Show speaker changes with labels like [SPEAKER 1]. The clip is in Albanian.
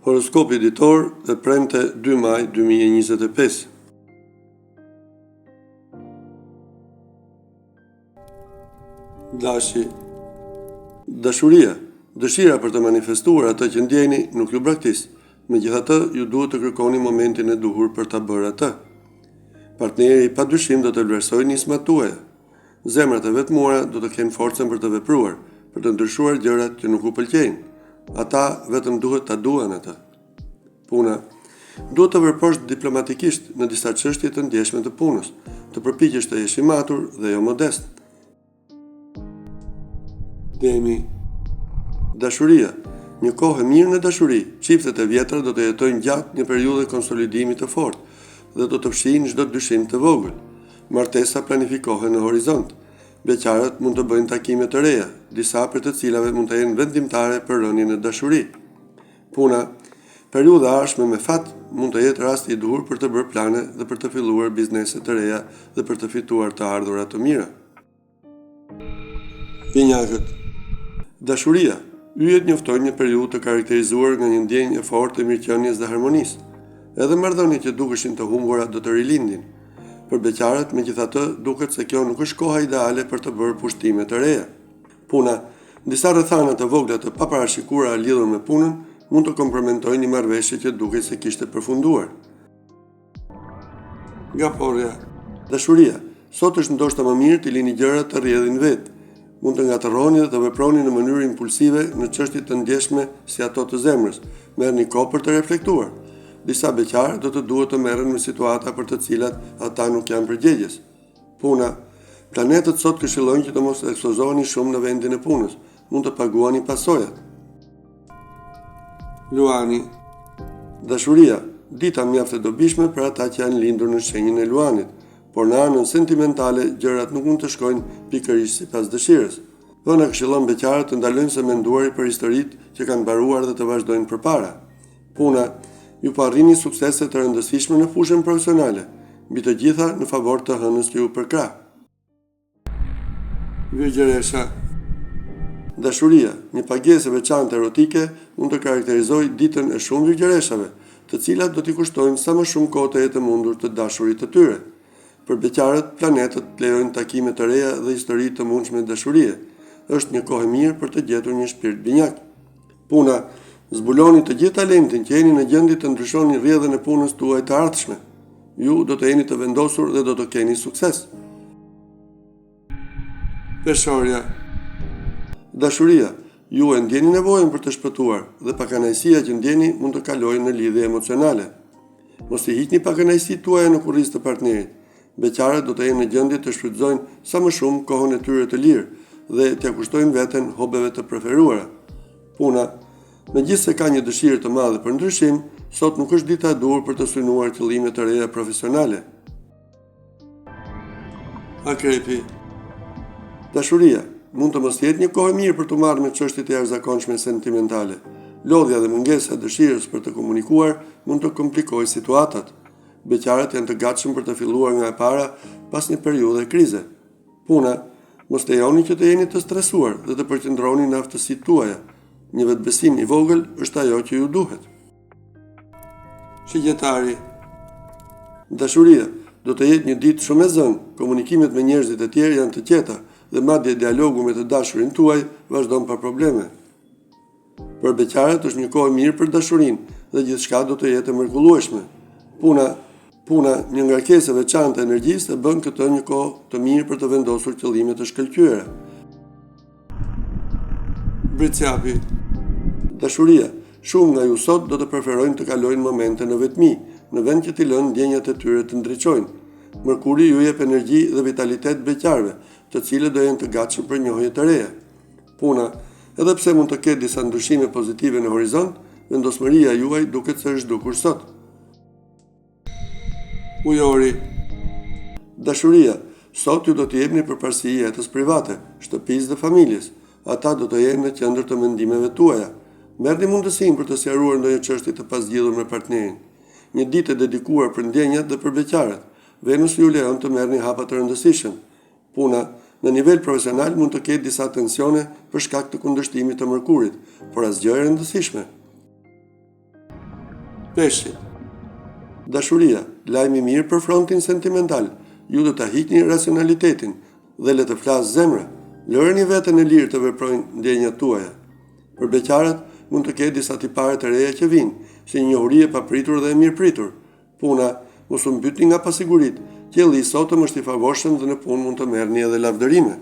[SPEAKER 1] Horoskopi ditor dhe premte 2 maj 2025. Dashi. Dashuria, dëshira për të manifestuar atë që ndjeni nuk ju braktis, megjithatë ju duhet të kërkoni momentin e duhur për ta bërë atë. Partneri pa dyshim do të vlerësojë nismat tuaja. Zemrat e vetmuara do të kenë forcën për të vepruar, për të ndryshuar gjërat që nuk u pëlqejnë. Ata vetëm duhet ta duan atë. Puna. Duhet të veprosh diplomatikisht në disa çështje të ndjeshme të punës, të përpiqesh të jesh i matur dhe jo modest. Demi. Dashuria. Një kohë e mirë në dashuri, çiftet e vjetra do të jetojnë gjatë një periudhe konsolidimi të fortë dhe do të fshihin çdo dyshim të vogël. Martesa planifikohen në horizont. Beqarët mund të bëjnë takime të reja, disa për të cilave mund të jenë vendimtare për rënien në dashuri. Puna. Periudha ardhshme me fat mund të jetë rasti i duhur për të bërë plane dhe për të filluar biznese të reja dhe për të fituar të ardhurat të mira. Binjakët. Dashuria. Yjet njoftojnë një periudhë të karakterizuar nga një ndjenjë e fortë e mirëqenies dhe harmonisë. Edhe marrëdhëniet që dukeshin të humbura do të rilindin. Për beqarët, megjithatë, duket se kjo nuk është koha ideale për të bërë pushtime të reja. Puna. Disa rrethana të vogla të paparashikuara lidhur me punën mund të kompromentojnë një marrëveshje që dukej se kishte përfunduar. Gaporja. Dashuria. Sot është ndoshta më mirë të lini gjërat të rrjedhin vetë. Mund të ngatërroni dhe të veproni në mënyrë impulsive në çështje të ndjeshme si ato të zemrës. Merrni kohë për të reflektuar. Disa beqarë do të duhet të merren me situata për të cilat ata nuk janë përgjegjës. Puna. Planetët sot këshillojnë që të mos ekspozoheni shumë në vendin e punës. Mund të paguani pasojat. Luani. Dashuria. Dita mjaft e dobishme për ata që janë lindur në shenjën e luanit, por në anën sentimentale gjërat nuk mund të shkojnë pikërisht sipas dëshirës. Dhëna këshillon beqarët të ndalojnë së menduari për historitë që kanë mbaruar dhe të vazhdojnë përpara. Puna. Ju po arrini suksese të rëndësishme në fushën profesionale, mbi të gjitha në favor të hënës që ju përkrah. Virgjëresha. Dashuria, një pagesë e veçantë erotike mund të karakterizojë ditën e shumë virgjëreshave, të cilat do t'i kushtojnë sa më shumë kohë të jetë mundur të dashurit të tyre. Për beqarët, planetët lejojnë takime të reja dhe histori të mundshme dashurie. Është një kohë mirë për të gjetur një shpirt binjak. Puna. Zbuloni të gjithë talentin që jeni në gjendje të ndryshoni rrjedhën e punës tuaj të ardhshme. Ju do të jeni të vendosur dhe do të keni sukses. Peshorja. Dashuria. Ju e ndjeni nevojën për të shpëtuar dhe pakënaqësia që ndjeni mund të kalojë në lidhje emocionale. Mos i hiqni pakënaqësitë tuaja në kurrizë të partnerit. Beqarët do të jenë në gjendje të shfrytëzojnë sa më shumë kohën e tyre të lirë dhe t'ia kushtojnë veten hobeve të preferuara. Puna. Megjithse ka një dëshirë të madhe për ndryshim, sot nuk është dita e duhur për të synuar qëllime të reja profesionale. Akrepi. Dashuria. Mund të mos jetë një kohë mirë për të marrë me çështjet e jashtëzakonshme sentimentale. Lodhja dhe mungesa e dëshirës për të komunikuar mund të komplikojë situatat. Beqarët janë të gatshëm për të filluar nga e para pas një periudhe krize. Puna. Mos lejoni që të jeni të stresuar dhe të përqendroni në aftësitë tuaja. Një vetbesim i vogël është ajo që ju duhet. Shigjetari. Dashuria. Do të jetë një ditë shumë e zënë, komunikimet me njerëzit e tjerë janë të qeta dhe madje dialogu me të dashurin tuaj vazhdon pa probleme. Për beqarët është një kohë mirë për dashurinë dhe gjithçka do të jetë e mrekullueshme. Puna, një ngarkesë e veçantë e energjisë e bën këtë një kohë të mirë për të vendosur qëllime të shkëlqyera. Britsjapi. Dashuria. Shumë nga ju sot do të preferojnë të kalojnë momente në vetmi, në vend që t'i lënë ndjenjat e tyre të ndriçojnë. Mërkuri ju jep energji dhe vitalitet beqarëve, të cilët do jenë të gatshëm për njohje të reja. Puna. Edhe pse mund të ketë disa ndryshime pozitive në horizont, vendosmëria juaj duket se është zhdukur sot. Ujori. Dashuria. Sot ju do t'i jepni përparësi jetës private, shtëpisë dhe familjes. Ata do të jenë në qendër të mendimeve tuaja. Merrni mundësinë për të sqaruar ndonjë çështje të pasgjidhur me partnerin. Një ditë e dedikuar për ndjenjat dhe për beqarët. Venus ju lejon të merrni hapa të rëndësishëm. Puna. Në nivel profesional mund të ketë disa tensione për shkak të kundërshtimit të Mërkurit, por asgjë e rëndësishme. Peshqit. Dashuria, lajmi mirë për frontin sentimental, ju do ta hiqni racionalitetin dhe le të flasë zemra. Lëreni veten e lirë të veprojnë ndjenjat tuaja. Për beqarat mund të ketë disa tipare të reja që vinë, si njohuri e papritur dhe e mirëpritur. Puna, mos u mbytni nga pasigurit, qielli i sotëm është i favorshëm dhe në punë mund të merrni edhe lavdërime.